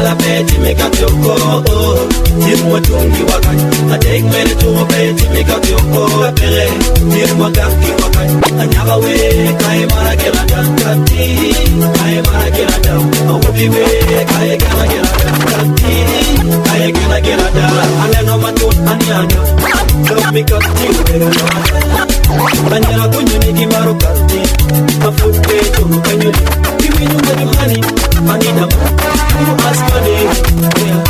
ngala beti meka tioko Tirwa tungi wakai Adek mene tuwa beti meka tioko Pere tirwa gaki wakai Anyaka we kai mara kela kati Kai mara kela da Awabi we kai kela kati Kai kela da Aleno matut anyanya Love me kati wega na Banjara kunyuni kimaro kati Mafute tumu kanyuni Give me the money, money the you ask money, yeah.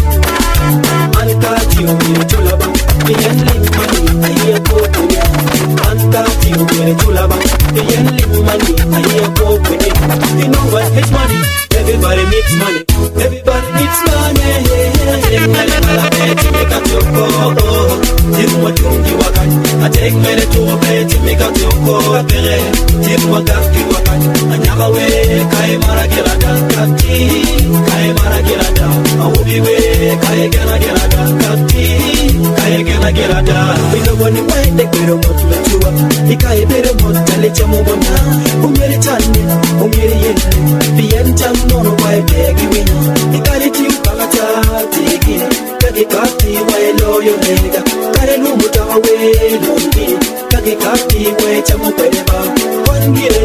Man got you, me to love, me and live money, I hear go to it. Man got you, me to love, me and live money, I hear go to it. You know what? It's money. Everybody needs money. Everybody needs money. Make a toko. Take what you want. I take me to a bed to make a toko. Take what you want. I never way. Kai mara kela kati. Kai mara kela da. I will be way. Kai kela kati. Kai kela da. We know when you wait, they get a lot to let you up. He can't bear a lot to let you move on. Umiri tani, umiri yele. The end time. No why begi wina ikariti ukakata tiki kaki kati wa loyo lega kare lumuta we longi kaki kati we chamu pereba wangire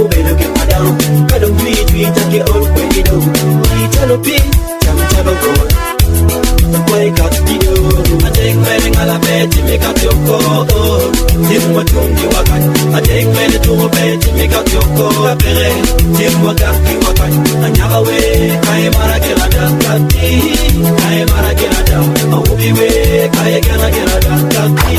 ubelo ke padano kadon twi take all we do italo pi chalo go why kati do atek mere ngala beti meka tioko tirwa tungi wakai atek mere tuwa beti meka tioko pere tirwa gaki wakai anyaka we kai mara kela kati kai mara kela da awubi we kai kela kati